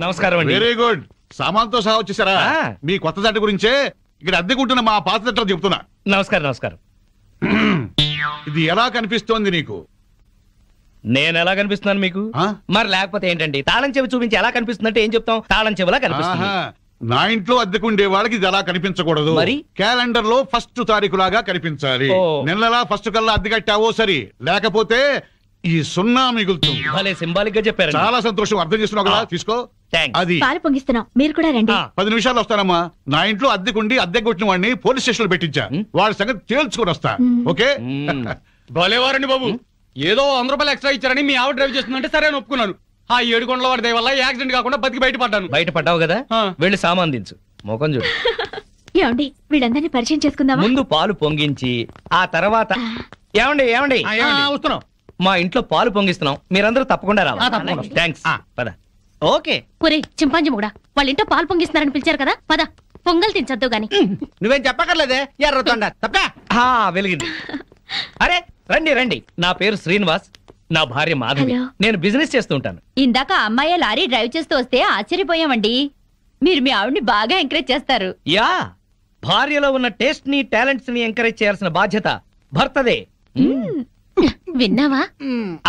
నమస్కారం అండి. Very good. సామాన్తో సహా వచ్చేసారా? మీ కొత్త జంట గురించే ఇక్కడ అద్దెకుంటున్న మా పాత జంటలు చెప్తున్నా. నమస్కారం. నమస్కారం. ఇది ఎలా కనిపిస్తోంది నీకు? నేను ఎలా కనిపిస్తున్నాను మీకు? మరి లేకపోతే ఏంటండి, తాళం చెవి చూపించి ఎలా కనిపిస్తుందంటే ఏం చెప్తాం? తాళం చెవిలా కనిపిస్తుంది. నా ఇంట్లో అద్దెకుండే వాళ్ళకి ఇది ఎలా కనిపించకూడదు. మరి క్యాలెండర్ లో 1వ తారీఖు లాగా కనిపించాలి. నెలలా 1 కల్లా అద్దె కట్టావో సరి, లేకపోతే ఈ 0 మిగులుతుంది. భలే సింబాలిక్ గా చెప్పారు. చాలా సంతోషం. అర్థం చేస్తున్నావు కదా? తీసుకో. అది పాలు పొంగిస్తున్నాం, మీరు కూడా రండి. 10 నిమిషాలు వస్తానమ్మా. నా ఇంట్లో అద్దెకుండి అద్దె కొట్టిన వాడిని పోలీస్ స్టేషన్ లో పెట్టించా. వాడి సంగతి తేల్చుకొని వస్తా. ఓకే? భలేవారండి బాబు. ఏదో 100 రూపాయలు ఎక్స్ట్రా ఇచ్చారని మీ ఆవిడ డ్రైవ్ చేస్తుందంటే సరే అని ఒప్పుకున్నాను. ఆ 7 కొండల వాడి దయ వల్ల యాక్సిడెంట్ కాకుండా బతికి బయటపడ్డాను. బయటపడ్డావు కదా, వెళ్ళి సామాన్ దించు. మోకం చూడు. ఏమండి, వీళ్ళందరినీ పరిచయం చేసుకుందామా? ముందు పాలు పొంగించి ఆ తర్వాత ఏమండి ఏమండి వస్తున్నాం. మా ఇంట్లో పాలు పొంగిస్తున్నాం, మీరందరూ తప్పకుండా రావాలి. థ్యాంక్స్. పద. ఓకే. ఒరే చింపాంజీ కూడా వాళ్ళ ఇంట్లో పాలు పొంగిస్తున్నారని పిలిచారు కదా, పద పొంగల్ తినచద్దు గాని. నువ్వేం చెప్పక్కర్లేదే, ఎర్రతొండ తప్ప. వెలిగింది. అరే రండి రండి, నా పేరు శ్రీనివాస్, నా భార్య మాధవి. నేను బిజినెస్ చేస్తూ ఉంటాను. ఇందాక అమ్మాయి లారీ డ్రైవ్ చేస్తూ వస్తే ఆశ్చర్యపోయామండి. మీరు మీ ఆవిడ్ని బాగా ఎంకరేజ్ చేస్తారు. యా, భార్యలో ఉన్న టేస్ట్ ని టాలెంట్స్ ని ఎంకరేజ్ చేయాల్సిన బాధ్యత భర్తదే. విన్నావా?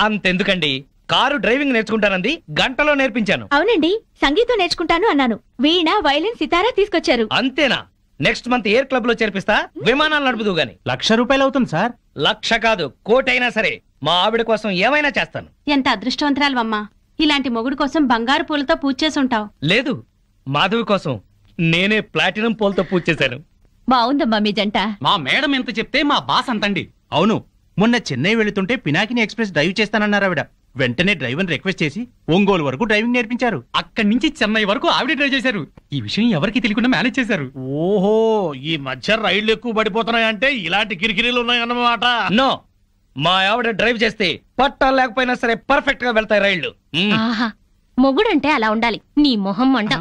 అంతెందుకండి, కారు డ్రైవింగ్ నేర్చుకుంటానంది, గంటలో నేర్పించాను. అవునండి, సంగీతం నేర్చుకుంటాను అన్నాను. వీణ, వైలిన్, సితారా తీసుకొచ్చారు. అంతేనా? నెక్స్ట్ మంత్ ఎయిర్ క్లబ్ లో చేర్పిస్తా, విమానాలు నడుపుదు గాని. 1,00,000 రూపాయలు అవుతుంది సార్. 1,00,000 కాదు, 1,00,000 అయినా సరే మా ఆవిడ కోసం ఏమైనా చేస్తాను. ఎంత అదృష్టవంతరాలమ్మా, ఇలాంటి మొగుడు కోసం బంగారు పూలతో పూజ చేసి ఉంటావు. లేదు, మాధవి కోసం నేనే ప్లాటినం పూలతో పూజ చేశాను. బాగుందమ్మా మీ జంట. మా మేడం ఎంత చెప్తే మా బాస్ అంతండి. అవును, మొన్న చెన్నై వెళుతుంటే పినాకిని ఎక్స్ప్రెస్ డ్రైవ్ చేస్తానన్నారు ఆవిడ. వెంటనే డ్రైవర్ రిక్వెస్ట్ చేసి ఒంగోలు వరకు డ్రైవింగ్ నేర్పించారు. అక్కడి నుంచి చెన్నై వరకు ఆవిడ డ్రైవ్ చేశారు. ఈ విషయం ఎవరికి తెలియకుండా మేనేజ్ చేశారు. ఓహో, ఈ మధ్య రైళ్లు ఎక్కువ పడిపోతున్నాయంటే ఇలాంటి కిరికిరీలు ఉన్నాయన్నమాట. నో, మా ఆవిడ డ్రైవ్ చేస్తే పట్టాలు లేకపోయినా సరే పర్ఫెక్ట్ గా వెళ్తాయి రైళ్లు. ఆహా, మొగుడంటే అలా ఉండాలి. నీ మొహం మంట.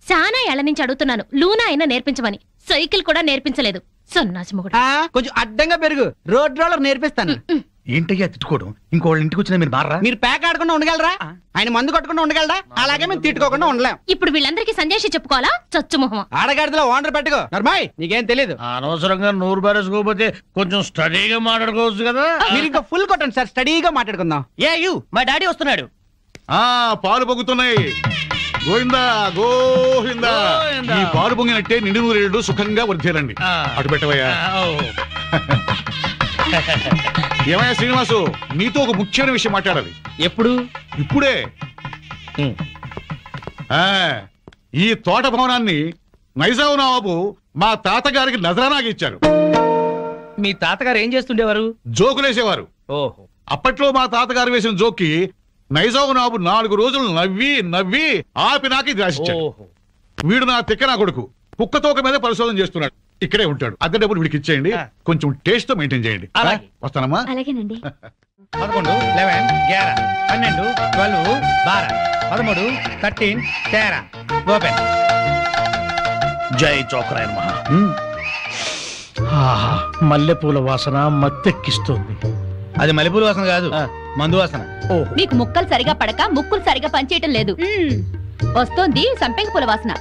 చాలా ఏళ్ల నుంచి అడుగుతున్నాను, లూనా అయినా నేర్పించమని. సైకిల్ కూడా నేర్పించలేదు. సన్నాసి మొగుడు. కొంచెం అడ్డంగా పెరుగు, రోడ్ రోలర్ నేర్పిస్తాను. ఏంటయ్యా తిట్టుకోవడం? ఇంకోళ్ళ ఇంటికి వచ్చినా మీరు మారా? మీరు ప్యాక్ ఆడకుండా ఉండగలరా? ఆయన మందు కొట్టకుండా ఉండగలరా? అలాగే మేము తిట్టుకోకుండా ఉండలేం. ఇప్పుడు వీళ్ళందరికీ సందేశం చెప్పుకోవాలా? చచ్చు మొహం. ఆడగాడిలో ఓనర్ పెట్టుకో. నర్మాయ్, నీకేం తెలీదు. అనవసరంగా నోరు బారేసుకోకపోతే కొంచెం స్టడీగా మాట్లాడుకోవచ్చు కదా. మీరు ఇంకా ఫుల్ కొట్టండి సార్, స్టడీగా మాట్లాడుకుందాం. మా డాడీ వస్తున్నాడు. పాలు పొంగుతున్నాయి. గోవిందా గోవిందా. ఈ పాలు పొంగినట్టే నిండు నూరేళ్లు సుఖంగా వర్ధేలండి. అటు పెట్టవయ్యా. ఏమయ్యా శ్రీనివాసు, నీతో ఒక ముఖ్యమైన విషయం మాట్లాడాలి. ఎప్పుడు? ఇప్పుడే. ఈ తోట భవనాన్ని నైజాం నవాబు మా తాతగారికి నజరానాగా ఇచ్చారు. మీ తాతగారు ఏం చేస్తుండేవారు? జోకులేసేవారు. ఓహో. అప్పట్లో మా తాతగారు వేసిన జోక్కి నైజాం నవాబు 4 రోజులు నవ్వి నవ్వి ఆపి నాకు ఇది రాసిచ్చాడు. వీడు నా తిక్క నా కొడుకు కుక్కతోక మీద పరిశోధన చేస్తున్నాడు. ఇక్కడే ఉంటాడు. అద్దె డబ్బులు వీడికి ఇచ్చేయండి. కొంచెం టేస్ట్ తో మెయింటైన్ చేయండి. వస్తానమ్మా. అలాగేనండి. 11, 11, 11, 12, 12, 12, 13, 13, 13. ఓపెన్. జై చోకరాయ మహా. మల్లెపూల వాసన మత్తెక్కిస్తుంది. అది మల్లెపూల వాసన కాదు, మందు వాసన. మీకు ముక్కలు సరిగా పడక ముక్కులు సరిగా పనిచేయటం లేదు. వస్తోంది సంపెంగ పూల వాసన.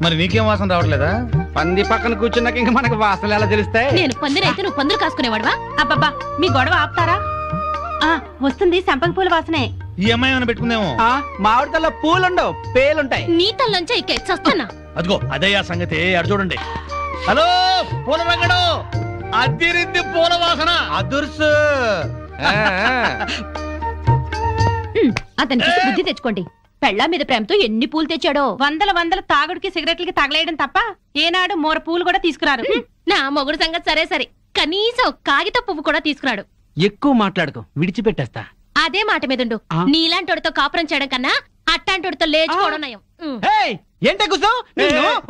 మరి నీకేం వాసన రావట్లేదా? పంది పక్కన కూర్చున్నాక ఇంకా మనకు వాసనలు ఎలా తెలుస్తాయి? నేను పందిరైతే నువ్వు పందులు కాసుకునేవాడువా? అబ్బబ్బా, మీ గొడవ ఆపుతారా? వస్తుంది సంపంగి పూల వాసనే. ఈ అమ్మాయి ఏమైనా పెట్టుకుందేమో. మామిడితల్లో పూలుండవు, పేలుంటాయి. నీ తల్లంచే ఇక చస్తున్నా. అదిగో అదయ్యా సంగతి. అటు చూడండి. హలో పూల రంగడు, అద్దిరింది పూల వాసన. అదుర్సు. అతనికి బుద్ధి తెచ్చుకోండి. పెళ్ళా మీద ప్రేమతో ఎన్ని పూలు తెచ్చాడో. వందల తాగుడికి సిగరెట్లకి తగలేయడం తప్ప ఏనాడు మోర పూలు కూడా తీసుకురారు. నా మొగుడు సంగతి సరే సరే, కనీసం కాగిత పువ్వు కూడా తీసుకురాడు. ఎక్కువ మాట్లాడుకో, విడిచిపెట్టేస్తా. అదే మాట మీదుండు. నీలాంటోడితో కాపురం చేయడం కన్నా అట్టాంటోడితో లేచుకోవడం నయం. ఏంటే కూర్చో.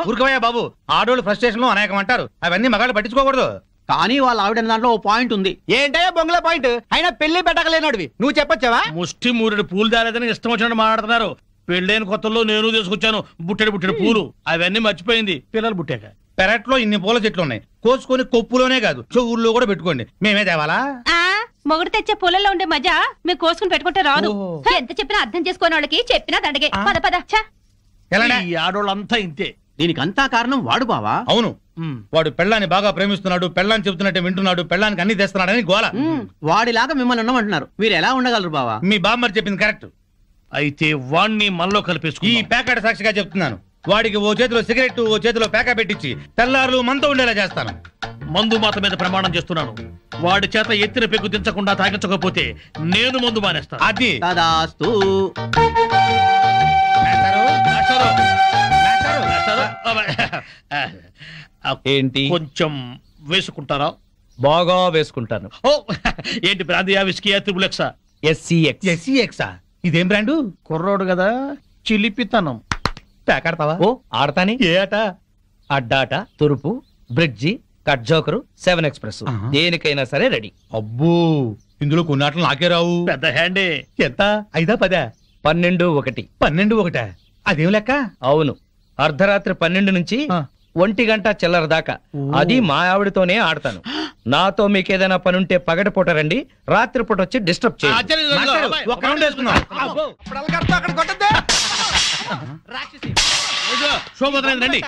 ఊరుకోవయ్యా బాబు, ఆడోళ్ళు ఫ్రస్ట్రేషన్ లో అనేకం అంటారు. అవన్నీ మగాళ్ళు పట్టించుకోకూడదు. కానీ వాళ్ళ ఆవిడ దాంట్లో ఓ పాయింట్ ఉంది. ఏంటయ్యా బొంగుల పాయింట్? అయినా పెళ్లి పెట్టకలేనోడివి నువ్వు చెప్పొచ్చావా? ముష్టి మూరెడు పూలు దాలేదని ఇష్టం వచ్చినట్టు మాట్లాడుతున్నారు. పెళ్ళైన కొత్తలో నేను తీసుకొచ్చాను బుట్టెడు పూలు. అవన్నీ మర్చిపోయింది పిల్లలు పుట్టాక. పెరట్లో ఇన్ని పూల చెట్లు ఉన్నాయి, కోసుకొని కొప్పులోనే కాదు చెవుల్లో కూడా పెట్టుకోండి. మేమే తేవాలా? మొగుడు తెచ్చే పూలలో ఉండే మజా మీరు కోసుకుని పెట్టుకుంటే రాదు. ఎంత చెప్పినా అర్థం చేసుకోని వాళ్ళకి చెప్పినా దండగే. పద పద. ఈ ఆడోళ్ళంతా ఇంతే. దీనికంతా కారణం వాడు బావా. అవును, వాడు పెళ్ళాన్ని బాగా ప్రేమిస్తున్నాడు, పెళ్ళాన్ని చెబుతున్నట్టే వింటున్నాడు, పెళ్ళానికి అన్ని తెస్తున్నాడని గోల. వాడిలాగా మిమ్మల్ని ఉండమంటున్నారు, మీరు ఎలా ఉండగలరు బావా? మీ బామ్మర్ చెప్పింది కరెక్ట్. అయితే వాణ్ణి మనలో కలిపేసుకు ఈ ప్యాకెట్ సాక్షిగా చెప్తున్నాను, వాడికి ఓ చేతిలో సిగరెట్ ఓ చేతిలో ప్యాకా పెట్టించి తెల్లారులు మనతో ఉండేలా చేస్తాను. మందు మాత మీద ప్రమాణం చేస్తున్నాను. వాడి చేత ఎత్తిన పెగ్గు దించకుండా తాగించకపోతే నేను మందు మానేస్తాను. అది తదాస్తు. ఏంటి కొంచెం వేసుకుంటారా? బాగా వేసుకుంటాను. ఓ ఏంటి బ్రాందియా, విస్కీయా, త్రిబులెక్సా? SCX. SCX-ఆ? ఇదేం బ్రాండు? కుర్రోడు కదా, చిలిపితనం. ప్యాకెడతావా? ఓ ఆడతాని. ఏ ఆట? అడ్డాట, తురుపు, బ్రిడ్జి, కట్ జోకరు, 7 ఎక్స్ప్రెస్, దేనికైనా సరే రెడీ. అబ్బో, ఇందులో కొన్ని ఆటలు నాకే రావు. పెద్ద హ్యాండే. ఎంత? 5 10? 12 1. 12 1? అదేం లెక్క? అవును, అర్ధరాత్రి 12 నుంచి 1 గంట చిల్లర దాకా. అది మా ఆవిడతోనే ఆడతాను. నాతో మీకేదైనా పనుంటే పగటిపూట రండి, రాత్రిపూట వచ్చి డిస్టర్బ్ చేయండి. ఒక రౌండ్ వేసుకుందాం. రండి.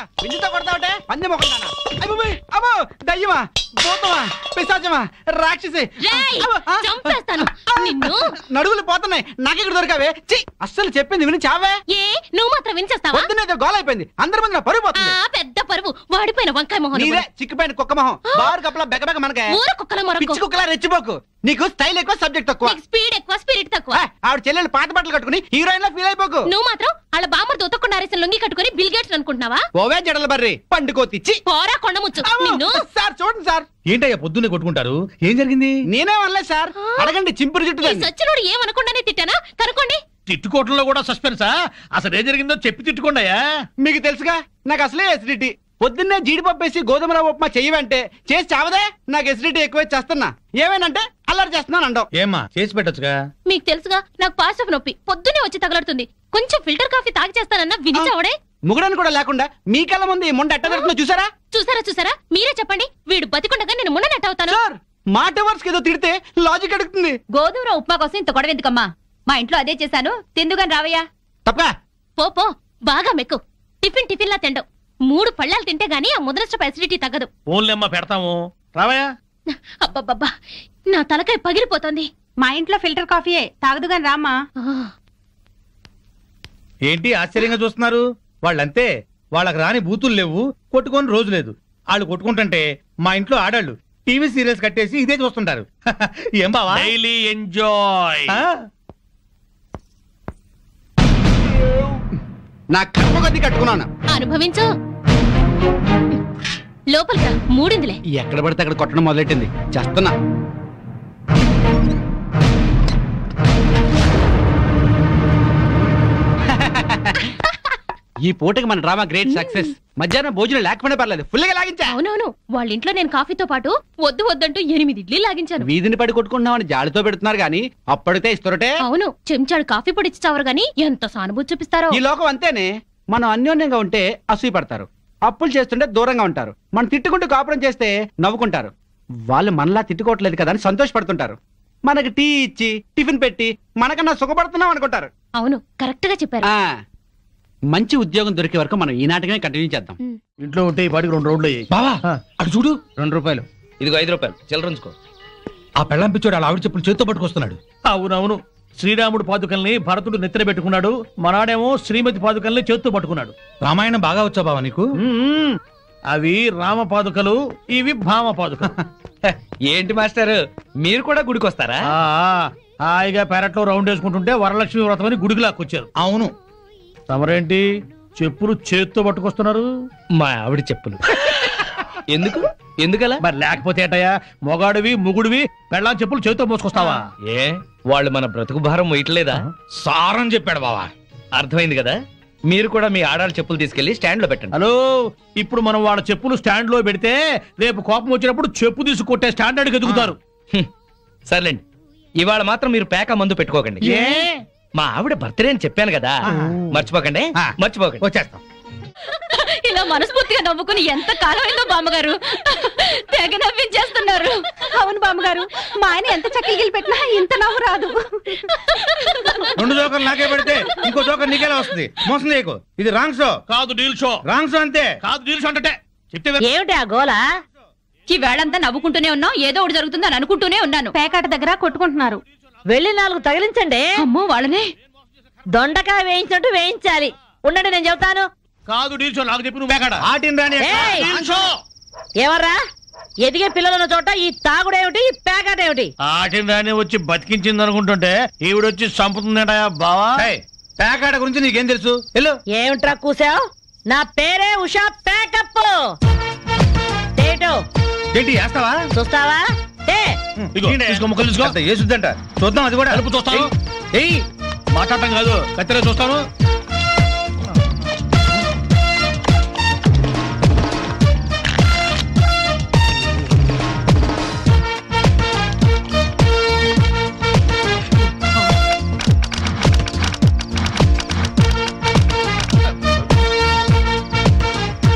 దయ్యమా, భూతమా, పిశాచమా, రాక్షసి, రేయ్, చంపేస్తాను నిన్ను. నడువులు పోతున్నాయి, నాకెక్కడ దొరకావే? ఛీ, అస్సలు చెప్పింది విని చావే. ఏ నువ్వు మాత్రం వినిచేస్తావా? పొద్దునేదో గోల అయిపోయింది, అందరి ముందు నా పరువు పోతుంది. పెద్ద పరువు, వాడిపోయిన వంకాయ మొహం. నీదే చిక్కిపోయిన కుక్క మొహం, బారు కప్పలా బెగబెగ మనకే. ఊర కుక్కల మొరకు. పిచ్చి కుక్కలా రెచ్చిపోకు. నీకు స్టైల్ ఎక్కువ, సబ్జెక్ట్ తక్కువ. స్పీడ్ ఎక్కువ, స్పిరిట్ తక్కువ. ఆవిడ చెల్లెలు పాత బట్టలు కట్టుకుని హీరోయిన్ లా ఫీల్ అయిపోకు. నువ్వు మాత్రం వాళ్ళ బామ్మర్ దొతకుండా అరేసిన లొంగి కట్టుకుని బిల్ గేట్స్ అనుకుంటున్నావా? ఓవే జడల బర్రి పండుకోతిచ్చి. పోరా కొండముచ్చు నిన్ను. సార్ చూడండి సార్. ఏంటయ్యా పొద్దున్నే కొట్టుకుంటారు? ఏం జరిగింది? నేనే అనలేదు సార్, అడగండి చింపురు జుట్టు. సచ్చినోడు ఏమనకుండానే తిట్టానా? కనుకోండి. తిట్టుకోవటంలో కూడా సస్పెన్సా? అసలు ఏం జరిగిందో చెప్పి తిట్టుకోండియా. మీకు తెలుసుగా, నాకు అసలే ఎసిడిటీ. పొద్దున్నే జీడిపప్పు వేసి గోధుమ రవ్వ ఉప్మా చెయ్యవంటే చేసి చావదే. నాకు ఎసిడిటీ ఎక్కువ చేస్తున్నా, ఏమేనంటే అల్లరి చేస్తున్నాను అంటావు. ఏమ్మా చేసి పెట్టొచ్చుగా. మీకు తెలుసుగా, నాకు పాస్ ఆఫ్ నొప్పి పొద్దునే వచ్చి తగలడుతుంది. కొంచెం ఫిల్టర్ కాఫీ తాగి చేస్తానన్నా వినిచావడే. ముగడని కూడా లేకుండా మీ కళ్ళ ముందు ఈ ముండ ఎట్ట దొరుకుతుందో చూసారా? చూసారా మీరే చెప్పండి. వీడు బతికుండగా నేను మున్న నెట్ అవుతాను. సార్, మాట వర్స్ ఏదో తిడితే లాజిక్ అడుగుతుంది. గోధుమ ఉప్మా కోసం ఇంత గొడవ ఎందుకమ్మా? మా ఇంట్లో అదే చేశాను, తిందుగాని రావయ్యా. తప్పగా పో బాగా మెక్కు. టిఫిన్ లా తిండవు. 3 పళ్ళాలు తింటే గానీ ఆ ముద్రస్ట ఫెసిలిటీ తగ్గదు. ఓన్లేమ్మా పెడతాము, రావయ్యా. అబ్బబ్బబ్బా, నా తలకాయ పగిలిపోతుంది. మా ఇంట్లో ఫిల్టర్ కాఫీయే, తాగదుగాని రామ్మా. ఏంటి ఆశ్చర్యంగా చూస్తున్నారు? వాళ్ళంతే, వాళ్ళకి రాని బూతులు లేవు, కొట్టుకొని రోజు లేదు. వాళ్ళు కొట్టుకుంటుంటే మా ఇంట్లో ఆడాళ్ళు టీవీ సీరియల్స్ కట్టేసి ఇదే చూస్తుంటారు. ఏం బావా? Daily enjoy. నా కర్మ కొద్ది కట్టుకున్నాను. అనుభవించు. లోపలికి మూడిందిలే. ఎక్కడ పడితే అక్కడ కొట్టడం మొదలెట్టింది, చేస్తున్నా. ఈ పూటకి మన డ్రామా గ్రేట్ సక్సెస్. మధ్యాహ్నం భోజనం లేకపోయినా పర్లేదు, ఫుల్ గా లాగించా. అవునవును, వాళ్ళ ఇంట్లో నేను కాఫీతో పాటు వద్దంటూ 8 ఇడ్లీ లాగించాను. వీధిని పడి కొట్టుకుంటున్నామని జాలితో పెడుతున్నారు గానీ అప్పటితే ఇస్తురటే. అవును, చెంచాడు కాఫీ పొడి ఇచ్చి చావరు గానీ ఎంత సానుభూతి చూపిస్తారో. ఈ లోకం అంతేనే. మనం అన్యోన్యంగా ఉంటే అసూయ పడతారు, అప్పులు చేస్తుంటే దూరంగా ఉంటారు. మనం తిట్టుకుంటూ కాపురం చేస్తే నవ్వుకుంటారు. వాళ్ళు మనలా తిట్టుకోవట్లేదు కదా అని సంతోషపడుతుంటారు. మనకి టీ ఇచ్చి టిఫిన్ పెట్టి మనకన్నా సుఖపడుతున్నాం అనుకుంటారు. అవును, కరెక్ట్ గా చెప్పారు. మంచి ఉద్యోగం దొరికే వరకు మనం ఈ నాటకమే కంటిన్యూ చేద్దాం. ఇంట్లో ఉంటే ఈ పాటికి 2 రౌండ్లు అయ్యాయి. బావా అటు చూడు, 2 రూపాయలు. ఇదిగో 5 రూపాయలు చిల్లరంచుకో. ఆ పెళ్ళం పిచ్చోడు అలా ఆవిడ చెప్పులు చేత్తో పట్టుకొస్తున్నాడు. అవునవును, శ్రీరాముడు పాదుకల్ని భరతుడు నెత్తిన పెట్టుకున్నాడు, మనాడేమో శ్రీమతి పాదుకల్ని చేత్తో పట్టుకున్నాడు. రామాయణం బాగా వచ్చా బావా నీకు? అవి రామ పాదుకలు, ఇవి భామ పాదుకలు. ఏంటి మాస్టర్, మీరు కూడా గుడికి వస్తారా? హాయిగా పెరట్లో రౌండ్ వేసుకుంటుంటే వరలక్ష్మి వ్రతం అని గుడికి లాక్కొచ్చారు. అవును. తమరేంటి చెప్పులు చేత్తో పట్టుకొస్తున్నారు? మా ఆవిడ చెప్పులు. ఎందుకలా? మరి లేకపోతే ఏటయ్యా, మొగాడివి ముగుడివి పెళ్ళాం చెప్పులు చేత్తో మోసుకొస్తావా? ఏ వాళ్ళు మన బ్రతుకు భారం వేయట్లేదా? సారం చెప్పాడు బావా. అర్థమైంది కదా. మీరు కూడా మీ ఆడాళ్ళ చెప్పులు తీసుకెళ్లి స్టాండ్ లో పెట్టండి. హలో, ఇప్పుడు మనం వాళ్ళ చెప్పులు స్టాండ్ లో పెడితే రేపు కోపం వచ్చినప్పుడు చెప్పు తీసి కొట్టే స్టాండర్డ్ ఎదుగుతారు. సర్లేండి, ఇవాళ మాత్రం మీరు పేక మందు పెట్టుకోకండి. మా ఆవిడ బర్త్డే అని చెప్పాను కదా, మర్చిపోకండి. వచ్చేస్తాం. ఇలా మనస్ఫూర్తిగా నవ్వుకుని ఎంత కాలమైందో బామ్మగారు. తెగ నవ్వించేస్తున్నారు. అవును బామ్మగారు, మా ఆయన ఎంత చక్కిలి పెట్టినా ఇంత నవ్వు రాదు. 2 జోకర్లు నాకే పెడితే ఇంకో జోకర్ నీకేలా వస్తుంది? మోసం చేయకు. ఇది రాంగ్ షో కాదు డీల్ షో. రాంగ్ షో అంతే. కాదు డీల్ షో అంటే చెప్తే ఏమిటి ఆ గోలా? ఈ వేళంతా నవ్వుకుంటూనే ఉన్నాం, ఏదో ఒకటి జరుగుతుందని అనుకుంటూనే ఉన్నాను. పేకాట దగ్గర కొట్టుకుంటున్నారు. వెళ్ళి 4 తగిలించండి. అమ్మో వాళ్ళనే దొండకాయ వేయించినట్టు వేయించాలి. ఉండండి, నేను చెబుతాను. కాదు డీల్ షో. నాకు చెప్పి నువ్వు బేకాడ ఆటిని రాని ఏయ్! Deal show. ఎవర్రా? ఎదిగే పిల్లలున్న చోట ఈ తాగుడేమిటి, ఈ పేకాట ఏమిటి? ఆటిని రాని వచ్చి బతికించింది అనుకుంటుంటే ఈవిడొచ్చి చంపుతుందటయా బావా. పేకాట గురించి నీకేం తెలుసు? వెళ్ళు. ఏమిట్రా కూసావు? నా పేరే ఉషా పేకప్. ఏటో ఏంటి వేస్తావా? చూస్తావా? ఇదిగో, తీసుకో, ముక్కలు తీసుకో. అంత ఏసుద్దంట. చూద్దాం అది కూడా. కలుపు చూస్తాను. ఏయ్ మాట్లాడటం కాదు, కత్తిరే చూస్తాను.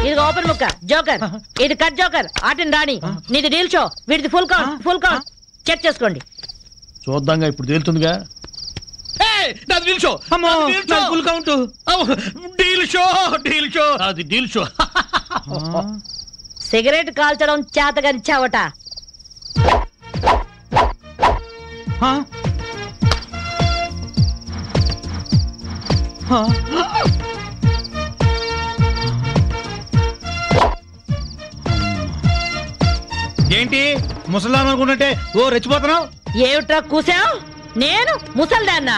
ఇది ఓపెన్ ముక్క జోకర్, ఇది కట్ జోకర్. ఆటిని రాణి, నీది డీల్ షో, వీడిది full count. Full count check చేసుకోండి. చూద్దాంగా, ఇప్పుడు తేలుతుందిగా. నాది డీల్ షో. అమ్మో, నాది డీల్ షో. నాకు full count. Deal show, deal show. అది డీల్ షో. సిగరెట్ కాల్చడం చేతగరిచావట. ఆ? ఆ? ఏంటి ముసలాం అనుకుంటుంటే ఓ రెచ్చిపోతున్నావు? ఏమిట్రా కూసావు? నేను ముసల్దాన్నా?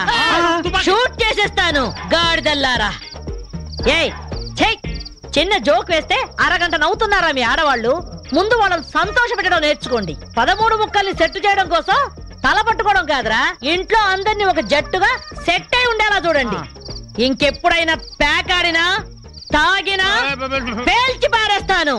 షూట్ చేసేస్తాను గాడిదల్లారా. ఏయ్ ఛై, చిన్న జోక్ వేస్తే అరగంట నవ్వుతున్నారా మీ ఆడవాళ్ళు? ముందు వాళ్ళని సంతోష పెట్టడం నేర్చుకోండి. 13 ముక్కల్ని సెట్ చేయడం కోసం తల పట్టుకోవడం కాదురా, ఇంట్లో అందరినీ ఒక జట్టుగా సెట్ అయి ఉండేలా చూడండి. ఇంకెప్పుడైనా ప్యాక్ ఆడినా తాగినా పేల్చి పారేస్తాను.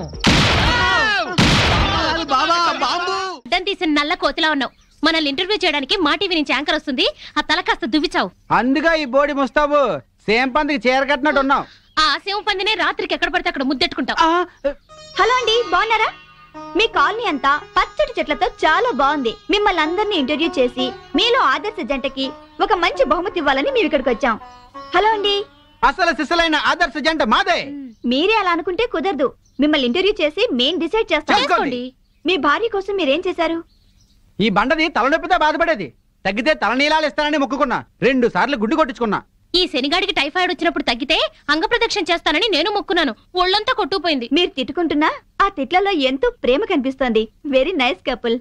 అడ్డం తీసిన నల్ల కోతిలా ఉన్నావు. మనల్ని ఇంటర్వ్యూ చేయడానికి మా టీవీ నుంచి యాంకర్ వస్తుంది. ఆ తల కాస్త దువ్విచావు. అందుగా ఈ బోడి ముస్తాబు సేమ్ పందికి చీర కట్టినట్టు ఉన్నావు. ఆ శివ పందినే రాత్రికి ఎక్కడ పడితే అక్కడ ముద్దెట్టుకుంటావు. హలో అండి, బాగున్నారా? మీ కాలనీ అంతా పచ్చటి చెట్లతో చాలా బాగుంది. మిమ్మల్ని అందరినీ ఇంటర్వ్యూ చేసి మీలో ఆదర్శ జంటకి ఒక మంచి బహుమతి ఇవ్వాలని మేము ఇక్కడికి వచ్చాం. హలో అండి. అసలు సిసలైన ఆదర్శ జంట మాదే. మీరే అలా అనుకుంటే కుదరదు. మిమ్మల్ని ఇంటర్వ్యూ చేసి మేం డిసైడ్ చేస్తాం. చేసుకోండి. మీ భార్య కోసం మీరేం చేశారు? ఈ బండది తలనొప్పితో బాధపడేది. తగ్గితే తలనీలాలు ఇస్తానని మొక్కుకున్నా. 2 సార్లు గుడ్డు కొట్టించుకున్నా. ఈ శనిగాడికి టైఫాయిడ్ వచ్చినప్పుడు తగ్గితే అంగప్రదక్షిణ చేస్తానని నేను మొక్కున్నాను. ఒళ్ళంతా కొట్టుకుపోయింది. మీరు తిట్టుకుంటున్నా ఆ తిట్లలో ఎంతో ప్రేమ కనిపిస్తోంది. Very nice couple.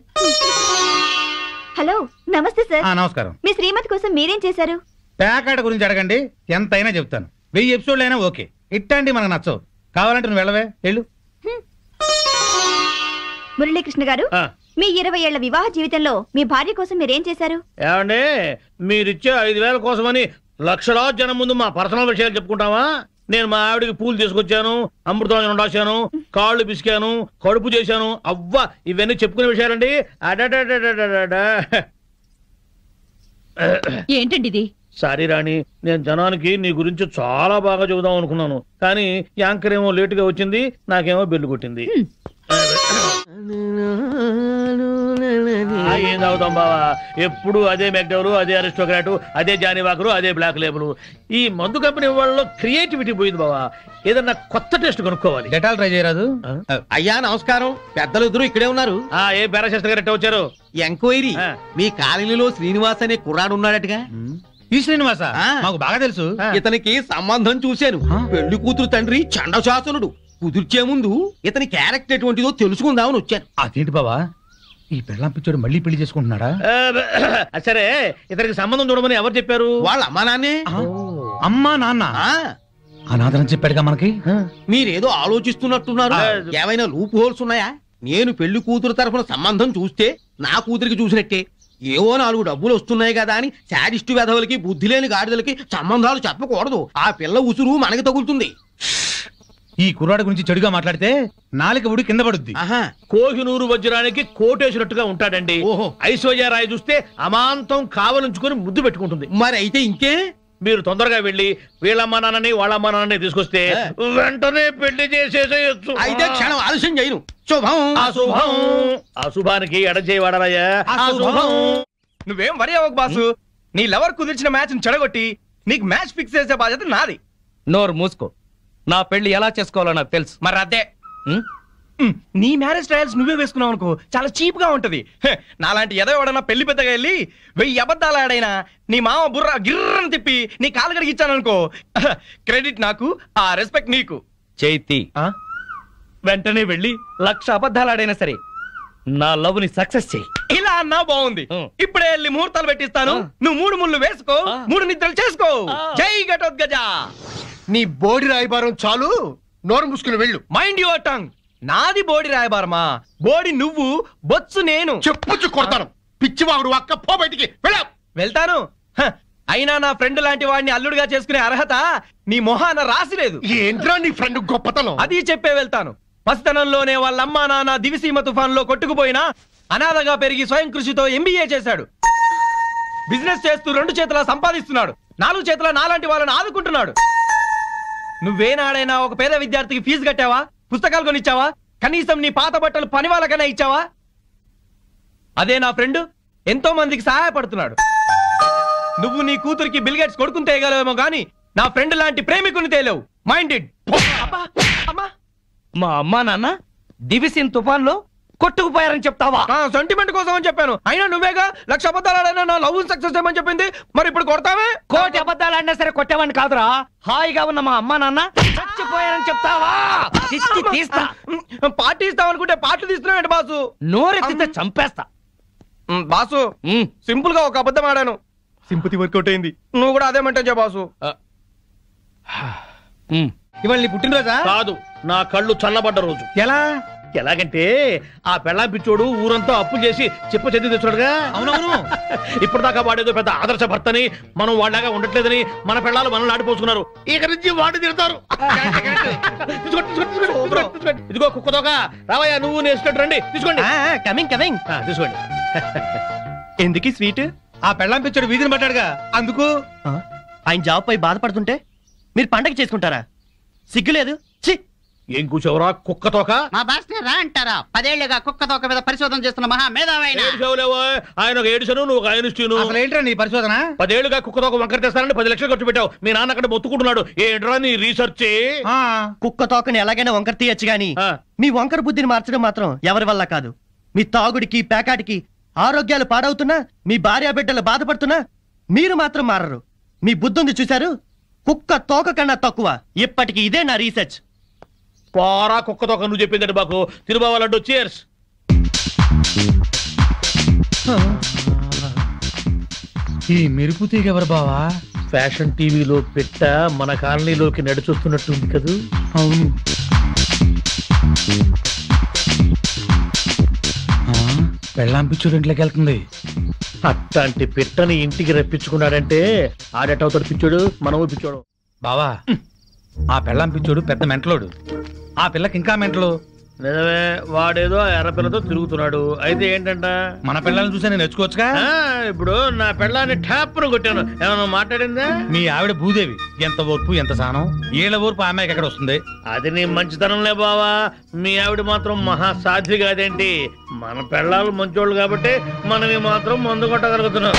హలో, నమస్తే సార్. నమస్కారం. మీ శ్రీమతి కోసం మీరేం చేశారు? పేకాట గురించి అడగండి, ఎంతైనా చెప్తాను. 1000 ఎపిసోడ్లు అయినా ఓకే. ఇట్టండి మనకు నచ్చవు. కావాలంటే నువ్వు వెళ్ళవే, వెళ్ళు. మురళీకృష్ణ గారు, మీ 20 ఏళ్ల వివాహ జీవితంలో మీ భార్య కోసం మీరేం చేశారు? ఏమండి, మీరిచ్చే 5,000 కోసమని లక్షలాది జనం ముందు మా పర్సనల్ విషయాలు చెప్పుకుంటావా? నేను మా ఆవిడికి పూలు తీసుకొచ్చాను, అమృతం రాశాను, కాళ్ళు పిసికాను, కడుపు చేశాను. అవ్వా, ఇవన్నీ చెప్పుకునే విషయాలండి. ఏంటండి ఇది? సారీ రాణి, నేను జనానికి నీ గురించి చాలా బాగా చెబుదాం అనుకున్నాను, కానీ యాంకర్ ఏమో లేటుగా వచ్చింది, నాకేమో బెల్లు కొట్టింది. ఏం తాగుతాం బావా? ఎప్పుడు అదే మెక్డవరు, అదే అరిస్టోక్రాటు, అదే జానీవాకరు, అదే బ్లాక్ లేబుల్. ఈ మందు కంపెనీ వాళ్ళలో క్రియేటివిటీ పోయింది బావా. ఏదన్నా కొత్త టెస్ట్ కనుక్కోవాలి. డెటాల్ ట్రై చేయరాదు? అయ్యా నమస్కారం. పెద్దలు ఇద్దరు ఇక్కడే ఉన్నారు. ఏ పారాశాస్త్రి గారు వచ్చారు? ఎంక్వైరీ. మీ కాలనీలో శ్రీనివాస్ అనే కుర్రాడు ఉన్నాడటగా? ఈ శ్రీనివాస మాకు బాగా తెలుసు. ఇతనికి సంబంధం చూశాను. పెళ్లి కూతురు తండ్రి చండశాసనుడు. కుదిర్చే ముందు ఇతని క్యారెక్టర్ ఎటువంటిదో తెలుసుకుందామని వచ్చాను. అదేంటి బావా, ఈ పెళ్ళాం పిచ్చోడు మళ్ళీ పెళ్లి చేసుకుంటున్నాడా? సరే, ఇతనికి సంబంధం చూడమని ఎవరు చెప్పారు? వాళ్ళ అమ్మా నాన్నే. అమ్మా నాన్న అనాథరం చెప్పాడుగా మనకి. మీరేదో ఆలోచిస్తున్నట్టున్నారు. ఏమైనా లూప్ హోల్స్ ఉన్నాయా? నేను పెళ్లి కూతురు తరఫున సంబంధం చూస్తే నా కూతురికి చూసినట్టే. ఏవో 4 డబ్బులు వస్తున్నాయి కదా అని శాడిస్టు వెధవులకి, బుద్ధి లేని గాడిదలకి సంబంధాలు చెప్పకూడదు. ఆ పిల్ల ఉసురు మనకి తగులుతుంది. ఈ కుర్రాడు గురించి చెడుగా మాట్లాడితే నాలుక ఉడి కింద పడుద్ది. కోహినూరు వజ్రానికి కోటేసినట్టుగా ఉంటాడండి. ఐశ్వర్యరాయ్ చూస్తే అమాంతం కావలించుకొని ముద్దు పెట్టుకుంటుంది. మరి అయితే ఇంకే మీరు తొందరగా వెళ్ళి వీళ్ళమ్మ నాన్నని వాళ్ళమ్మ నాన్నని తీసుకొస్తే వెంటనే పెళ్లి చేసేసేయచ్చు. అయితే క్షణం ఆలస్యం చేయను. శుభం. అశుభం. అశుభానికి ఎడచేయి వాడాలయ్యా. అశుభం. నువ్వేం వరి అవ్వకు బాసు. నీ లవర్ కుదిర్చిన మ్యాచ్ చెడగొట్టి నీకు మ్యాచ్ ఫిక్స్ చేసే బాధ్యత నాది. నోరు మూసుకో. నా పెళ్లి ఎలా చేసుకోవాలో నాకు తెలుసు. మరి అదే నీ మ్యారేజ్ ట్రయల్స్ నువ్వే వేసుకున్నావు అనుకో, చాలా చీప్ గా ఉంటది. నాలాంటి ఎదవడన్నా పెళ్లి పెద్దగా వెళ్ళి 1000 అబద్ధాలు ఆడైనా నీ మామ బుర్ర గిర్రని తిప్పి నీ కాలు కడిగిచ్చాను అనుకో, క్రెడిట్ నాకు, ఆ రెస్పెక్ట్ నీకు. చైతి వెంటనే వెళ్ళి 1,00,000 అబద్ధాలు ఆడైనా సరే నా లవ్ ని సక్సెస్ చెయ్యి. ఇలా అన్నా బాగుంది. ఇప్పుడే వెళ్ళి ముహూర్తాలు పెట్టిస్తాను. నువ్వు 3 ముళ్ళు వేసుకో, 3 నిద్రలు చేసుకో. జై ఘటోత్కచ. నీ బోడి రాయబారం చాలు, నోరు మూసుకుని వెళ్ళు. Mind your tongue. నాది బోడి రాయబారమా? బోడి నువ్వు, బొత్సు నేను. చెప్పుచ్చు కొడతాను. పిచ్చివాగుడు అక్క, పో బయటికి. వెళ్తాను. అయినా నా ఫ్రెండ్ లాంటి వాడిని అల్లుడిగా చేసుకునే అర్హత నీ మొహాన రాసిలేదు. ఏంట్రా నీ ఫ్రెండ్ గొప్పతనం? అది చెప్పే వెళ్తాను. పసితనంలోనే వాళ్ళమ్మా నాన్న దివిసీమ తుఫాన్ లో కొట్టుకుపోయినా అనాథగా పెరిగి స్వయం కృషితో MBA చేశాడు. బిజినెస్ చేస్తూ 2 చేతులా సంపాదిస్తున్నాడు. 4 చేతుల నాలాంటి వాళ్ళని ఆదుకుంటున్నాడు. నువ్వేనాడైనా ఒక పేద విద్యార్థికి ఫీజు కట్టావా? పుస్తకాలు కొనిచ్చావా? కనీసం నీ పాత బట్టలు పని వాళ్ళకైనా ఇచ్చావా? అదే నా ఫ్రెండ్ ఎంతో మందికి సహాయపడుతున్నాడు. నువ్వు నీ కూతురికి బిల్ గేట్స్ కొడుకుని తేయగలవేమో గానీ నా ఫ్రెండ్ లాంటి ప్రేమికుని తేలేవు. మైండెడ్. మా అమ్మా నాన్న దివిసిన్ తుఫాన్ లో కొట్టుకుపోయారని చెప్తావా? సెంటిమెంట్ కోసం అని చెప్పాను. అయినా నువ్వేగా 1,00,000 అబద్ధాలు ఆడైనా నా లవ్ సక్సెస్ ఏమని చెప్పింది. మరి ఇప్పుడు కొడతావే? 1,00,000 అబద్ధాలు ఆడినా సరే కొట్టావని కాదురా, హాయిగా ఉన్న మా అమ్మా నాన్న చచ్చిపోయారని చెప్తావా? తీస్తా. పార్టీ ఇస్తావనుకుంటే పార్టీ తీస్తున్నావు బాసు. నోరెత్తితే చంపేస్తా. బాసు సింపుల్ గా ఒక అబద్ధం ఆడాను, సింపతి వర్కౌట్ అయింది. నువ్వు కూడా అదేమంటే బాసు. ఇవాళ నీ పుట్టినరోజా? కాదు, నా కళ్ళు చల్లబడ్డ రోజు. ఎలాగంటే ఆ పెళ్ళాం పిచ్చోడు ఊరంతా అప్పు చేసి చెప్ప చెంది తెచ్చున్నాడుగా. అవునవును. ఇప్పటిదాకా వాడేదో పెద్ద ఆదర్శ భర్తని, మనం వాళ్ళగా ఉండట్లేదని మన పెళ్ళాలు మనల్ని ఆడిపోసుకున్నారు. ఇక నుంచి వాడు తిడతారు. ఇదిగో కుక్కతోక రావయ్యా, నువ్వు నేర్చుకుంటూ రండి. తీసుకోండి. కమింగ్ తీసుకోండి. ఎందుకు స్వీట్? ఆ పెళ్ళాం పిచ్చోడు వీధిని పట్టాడుగా, అందుకు. ఆయన జాబ్ పై బాధపడుతుంటే మీరు పండగ చేసుకుంటారా? సిగ్గులేదు. ఏం కూర్చోవరా కుక్కతోక? మా బాస్ రా అంటారా? 10 ఏళ్లుగా కుక్కతోక మీద పరిశోధన చేస్తున్న మహా మేధావైన ఆయన ఒక ఏడుసను, నువ్వు ఒక ఐన్స్టీన్. అసలు ఏంట్రా నీ పరిశోధన? 10 ఏళ్లుగా కుక్కతోక వంకర తెస్తానని 10 లక్షలు ఖర్చు పెట్టావు. మీ నాన్న అక్కడ మొత్తుకుంటున్నాడు. ఏంట్రా నీ రీసెర్చ్? కుక్క తోకని ఎలాగైనా వంకర తీయచ్చు గాని మీ వంకర బుద్ధిని మార్చడం మాత్రం ఎవరి వల్ల కాదు. మీ తాగుడికి పేకాటికి ఆరోగ్యాలు పాడవుతున్నా, మీ భార్య బిడ్డలు బాధపడుతున్నా మీరు మాత్రం మారరు. మీ బుద్ధుంది చూశారు? కుక్క తోక కన్నా తక్కువ. ఇప్పటికి ఇదే నా రీసెర్చ్. పారా కుక్కతోక నువ్వు చెప్పిందండి మాకు. తిరుబావాలంటూ చీర్స్. ఈ మెరుపు తీగ ఎవరు బావా? ఫ్యాషన్ టీవీలో పెట్ట మన కాలనీలోకి నడిచొస్తున్నట్టుంది కదూ. అవును. పెళ్ళాం పిచ్చోడు ఇంట్లోకి వెళ్తుంది. అట్లాంటి పిట్టని ఇంటికి రప్పించుకున్నాడంటే ఆడేటవుతాడు పిచ్చోడు, మనము పిచ్చోడు. బావా ఆ పెళ్ళాం పిచ్చోడు పెద్ద మెంటలోడు. ఆ పిల్లకి ఇంకా మెంటలు. నిజమే, వాడేదో ఎర్రపిల్లతో తిరుగుతున్నాడు. అయితే ఏంటంట, మన పిల్లల్ని చూసా నేను నేర్చుకోవచ్చుగా. ఇప్పుడు నా పెళ్ళాన్ని ట్యాప్ను కొట్టాను. ఏమన్నా మాట్లాడిందా? మీ ఆవిడ భూదేవి. ఎంత ఓర్పు ఎంత సానం. ఏళ్ళ ఓర్పు ఆమెకి ఎక్కడ వస్తుంది? అది నీ మంచితనంలే బావా. మీ ఆవిడ మాత్రం మహాసాధ్వి కాదేంటి? మన పెళ్ళాలు మంచోళ్ళు కాబట్టి మనవి మాత్రం మందు కొట్టగలుగుతున్నాం.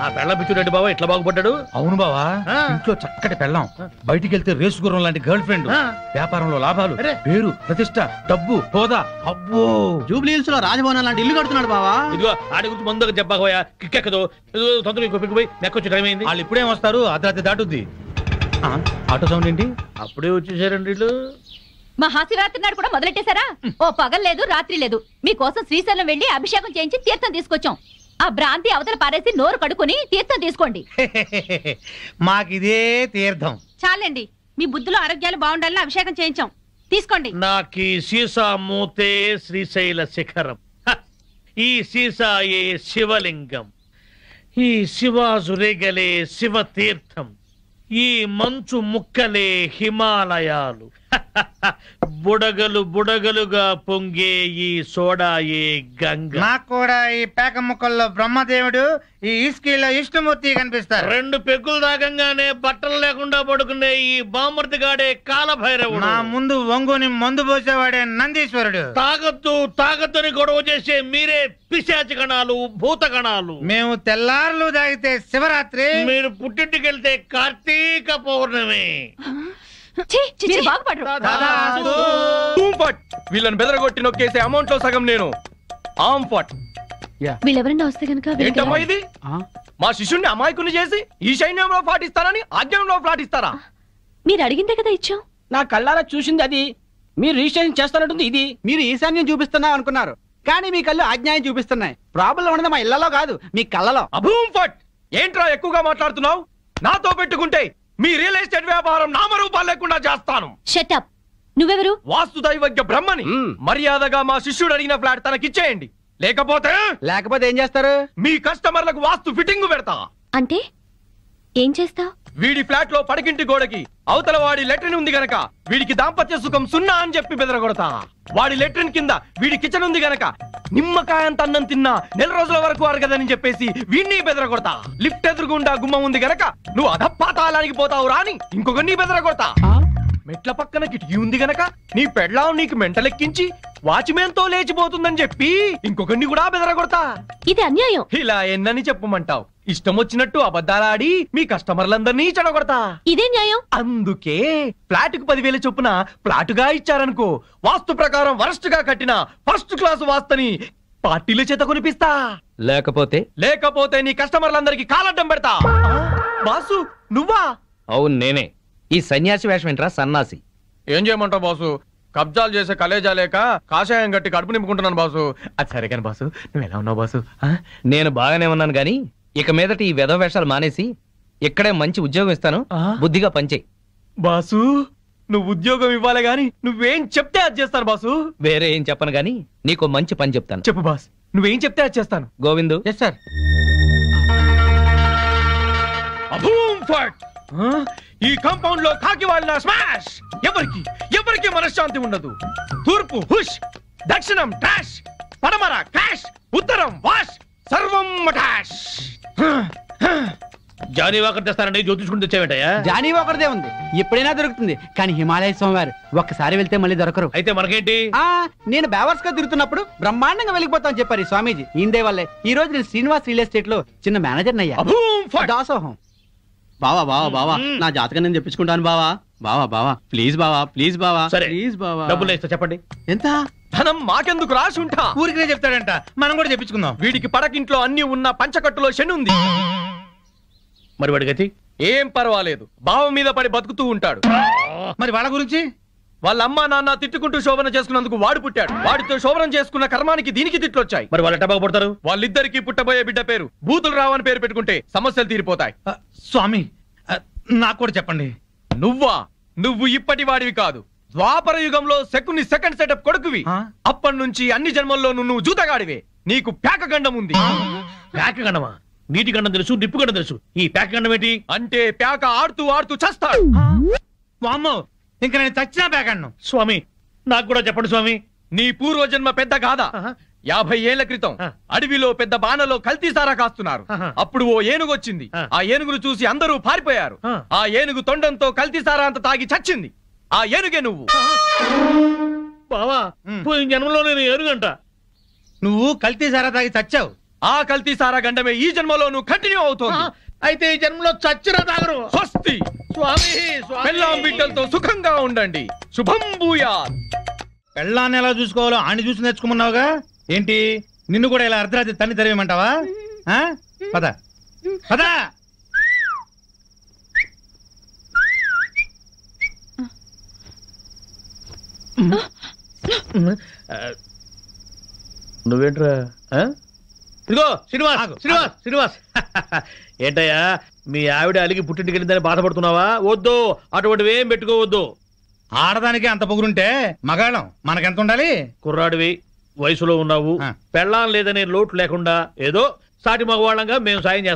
ఆ పెళ్ళం పిచ్చుడండి బావా ఇట్లా బాగుపడ్డాడు. అవును బావా, ఇంట్లో చక్కటి పెళ్ళం, బయటికి వెళ్తే రేసు గుర్రం లాంటి గర్ల్ ఫ్రెండ్, వ్యాపారంలో లాభాలు, పేరు ప్రతిష్ట, డబ్బు, హోదా. అబ్బో, జూబ్లీ హిల్స్ లో రాజభవనం లాంటి ఇల్లు కడుతున్నాడు బావా. ఇదిగో ఆడి గురించి ముందుగా చెప్పకపోయా కిక్కెక్కదు. తొందరగా ఇంకో పిక్కు పోయి నెక్కొచ్చి టైం అయింది. వాళ్ళు ఇప్పుడేం వస్తారు? అర్ధరాత్రి దాటుద్ది. ఆటో సౌండ్ ఏంటి? అప్పుడే వచ్చేసారండి వీళ్ళు. మహాశివరాత్రి నాడు కూడా మొదలెట్టేశారా? ఓ పగల్లేదు రాత్రి లేదు. మీకోసం శ్రీశైలం వెళ్లి అభిషేకం చేయించి తీర్థం తీసుకొచ్చాం. ఆ భ్రాంతి అవతల పారేసి నోరు కడుకుని తీర్థం తీసుకోండి. మాకిదే తీర్థం. చాలండి, మీ బుద్ధులు ఆరోగ్యాలు బాగుండాలని అభిషేకం చేయించాం. తీసుకోండి. నాకీ సీసా మూతే శ్రీశైల శిఖరం, ఈ సీసాయే శివలింగం, ఈ శివాజురేగలే శివ తీర్థం, ఈ మంచు ముక్కలే హిమాలయాలు. బుడగలు బుడగలుగా పొంగే ఈ సోడా ఏ గంగ. నాకు కూడా ఈ పేక ముక్కల్లో బ్రహ్మదేవుడు, ఈ ఇస్కీలో విష్ణుమూర్తి కనిపిస్తారు. 2 పెగ్గులు దాగంగానే బట్టలు లేకుండా పడుకునే ఈ బామర్తిగాడే కాలభైరవుడు. నా ముందు వంగుని మందు పోసేవాడే నందీశ్వరుడు. తాగద్దని గొడవ చేసే మీరే పిశాచి గణాలు, భూత గణాలు. మేము తెల్లారులు తాగితే శివరాత్రి, మీరు పుట్టింటికి వెళ్తే కార్తీక పౌర్ణమి. వీళ్ళని బెదరగొట్టి నొక్కేసే అమౌంట్ లో సగం నేను. వీళ్ళెవరన్నా వస్తే కనుక ఏంటమ్మా ఇది? మా శిష్యుణ్ణి అమాయకుని చేసి ఈ సైన్యంలో పాటిస్తానని ఆజ్ఞంలో పాటిస్తారా? మీరు అడిగిందే కదా ఇచ్చాం. నా కళ్ళారా చూసింది అది. మీరు రిజిస్ట్రేషన్ చేస్తానంటుంది ఇది. మీరు ఈశాన్యం చూపిస్తున్నా అనుకున్నారు, కానీ మీ కళ్ళు ఆజ్ఞాయం చూపిస్తున్నాయి. ప్రాబ్లం ఉన్నది మా ఇళ్లలో కాదు, మీ కళ్ళలో. అభూమ్ ఫట్! ఏంట్రా ఎక్కువగా మాట్లాడుతున్నావు? నాతో పెట్టుకుంటే మీ రియల్ ఎస్టేట్ వ్యాపారం నామరూపాలు లేకుండా చేస్తాను. షటప్. నువ్వెవరు? వాస్తు దైవజ్ఞ బ్రహ్మని. మర్యాదగా మా శిష్యుడు అడిగిన ఫ్లాట్ తనకిచ్చేయండి, లేకపోతే ఏం చేస్తారు? మీ కస్టమర్లకు వాస్తు ఫిట్టింగ్ పెడతా. అంటే ఏం చేస్తావు? వీడి ఫ్లాట్ లో పడకింటి గోడకి అవతల వాడి లెట్రిన్ ఉంది గనక వీడికి దాంపత్య సుఖం 0 అని చెప్పి బెదరగొడతా. వాడి లెట్రిన్ కింద వీడి కిచెన్ ఉంది గనక నిమ్మకాయంత అన్నం తిన్నా 4 రోజుల వరకు అరగదని చెప్పేసి వీడిని బెదరగొడతా. లిఫ్ట్ ఎదురుగుండా గుమ్మం ఉంది గనక నువ్వు అధపాతాళానికి పోతావు రాని ఇంకొకరిని బెదరగొడతా. మెట్ల పక్కన కిటికీ ఉంది గనక నీ పెళ్ళాం నీకు మెంటలెక్కించి వాచ్మెన్ తో లేచిపోతుందని చెప్పి ఇంకొకరిని కూడా బెదరగొడతా. ఇది అన్యాయం. ఇలా ఎన్నని చెప్పమంటావు? ఇష్టం వచ్చినట్టు అబద్ధాలాడి మీ కస్టమర్లందరినీ చెడగొడతా. ఇదే న్యాయం. అందుకే ఫ్లాట్ కు 10,000 చొప్పున ఫ్లాటుగా ఇచ్చారనుకో, వాస్తు ప్రకారం వరస్ట్ గా కట్టిన ఫస్ట్ క్లాస్ వాస్తుని పార్టీల చేత కొనిపిస్తా. లేకపోతే నీ కస్టమర్లందరికి కాలడ్డం పెడతా. బాసు నువ్వా? అవును నేనే. ఈ సన్యాసి వేషం ఏంట్రా సన్నాసి? ఏం చేయమంటావు బాసు? కబ్జాలు చేసే కలేజా లేక కాషాయం గట్టి కడుపు నింపుకుంటున్నాను బాసు. అది సరే కానీ బాసు, నువ్వు ఎలా ఉన్నావు బాసు? నేను బాగానే ఉన్నాను గాని ఇక మీదట ఈ వెధవ వేషాలు మానేసి ఇక్కడే మంచి ఉద్యోగం ఇస్తాను, బుద్ధిగా పనిచేయి. బాసు నువ్వు ఉద్యోగం ఇవ్వాలి గాని నువ్వేం చెప్తే అది చేస్తాను బాసు. వేరే ఏం చెప్పను గాని నీకు మంచి పని చెప్తాను. చెప్పు బాస్, నువ్వేం చెప్తే అది చేస్తాను. గోవిందు. Yes sir. ఈ కాంపౌండ్ లో కాకి వాళ్ళ స్మాష్. ఎవరికి మనశ్శాంతి ఉండదు. తూర్పు హుష్, దక్షిణం ట్రాష్, పడమర క్రాష్, ఉత్తరం వాష్, సర్వం మటాష్. జానీ వాకర్ తెస్తానండి, జ్యోతిష్కుని తెచ్చావేంటయ్యా? జానీ వాకర్దే ఉంది, ఎప్పుడైనా దొరుకుతుంది. కానీ హిమాలయ స్వామివారు ఒక్కసారి వెళ్తే మళ్ళీ దొరకరు. అయితే మనకేంటి? నేను బేవర్స్ గా తిరుగుతున్నప్పుడు బ్రహ్మాండంగా వెళ్ళిపోతాను చెప్పారు ఈ స్వామీజీ. ఇందే వల్లే ఈ రోజు నేను శ్రీనివాస్ రియల్ ఎస్టేట్ లో చిన్న మేనేజర్ అయ్యా. దాసోహం. బావా నా జాతకం నేను చెప్పించుకుంటాను బావా ప్లీజ్ బావా. సరే ప్లీజ్ బావా. డబ్బులు ఇస్తా, చెప్పండి ఎంత? ధనం మాకెందుకు రాసి ఉంటా. ఊరికే చెప్తాడంట, మనం కూడా చెప్పించుకుందాం. వీడికి పడకింట్లో అన్ని ఉన్న పంచకట్టులో శని ఉంది. మరి వాడి గతి? ఏం పర్వాలేదు, బావ మీద పడి బతుకుతూ ఉంటాడు. మరి వాళ్ళ గురించి? వాళ్ళ అమ్మా నాన్న తిట్టుకుంటూ శోభన చేసుకున్నందుకు వాడు పుట్టాడు. వాడితో శోభనం చేసుకున్న కర్మానికి దీనికి తిట్లొచ్చాయి. మరి వాళ్ళు ఎట్టా పడతారు? వాళ్ళిద్దరికి పుట్టబోయే బిడ్డ పేరు బూతులు రావని పేరు పెట్టుకుంటే సమస్యలు తీరిపోతాయి. స్వామి నాకు కూడా చెప్పండి. నువ్వు ఇప్పటి వాడివి కాదు, ద్వాపర యుగంలో శకుని సెకండ్ సెటప్ కొడుకువి. అప్పటి నుంచి అన్ని జన్మల్లోనూ నువ్వు జూతగాడివే. నీకు ప్యాకగండం ఉంది. ప్యాకగండమా? నీటి గండం తెలుసు, నిప్పు గండం తెలుసు, ఈ ప్యాకగండం ఏంటి? అంటే ప్యాక ఆడుతూ చస్తాడు. వామ్మో, ఇంకా నేను చచ్చినా ప్యాకగండం. స్వామి నాకు కూడా చెప్పండి స్వామి. నీ పూర్వజన్మ పెద్ద గాథ. 50 ఏళ్ల క్రితం అడవిలో పెద్ద బాణలో కల్తీ సారా కాస్తున్నారు. అప్పుడు ఓ ఏనుగు వచ్చింది. ఆ ఏనుగును చూసి అందరూ పారిపోయారు. ఆ ఏనుగు తొండంతో కల్తీ సారా అంత తాగి చచ్చింది. ఆ ఏనుగే నువ్వు. బావా పోయిన జన్మలో నేను ఏనుగంట. నువ్వు కల్తీ సారా తాగి చచ్చావు. ఆ కల్తీ సారా గండమే ఈ జన్మలో నువ్వు కంటిన్యూ అవుతోంది. అయితే ఈ జన్మలో చచ్చినా తాగరు. స్వస్తి. స్వామి పెళ్ళాం బిడ్డలతో సుఖంగా ఉండండి. శుభం భూయాత్. పెళ్ళాన్ని ఎలా చూసుకోవాలో ఆని చూసి నేర్చుకోమన్నావుగా. ఏంటి నిన్ను కూడా ఇలా అర్ధరాత్రి తన్ని తరివేమంటావా? పద పద. నువ్వేంట్రా? ఇదిగో శ్రీనివాస్ ఏంటయ్యా మీ ఆవిడ అలిగి పుట్టింటికి వెళ్ళిందని బాధపడుతున్నావా? వద్దు, అటువంటివి ఏం పెట్టుకోవద్దు. ఆడదానికి అంత పొగురుంటే మగాళ్ళం మనకెంత ఉండాలి? కుర్రాడివి, వయసులో ఉన్నావు, పెళ్ళాం లేదనే లోటు లేకుండా ఏదో సాటి మగవాళ్ళంగా మేము సాయం చేస్తాం.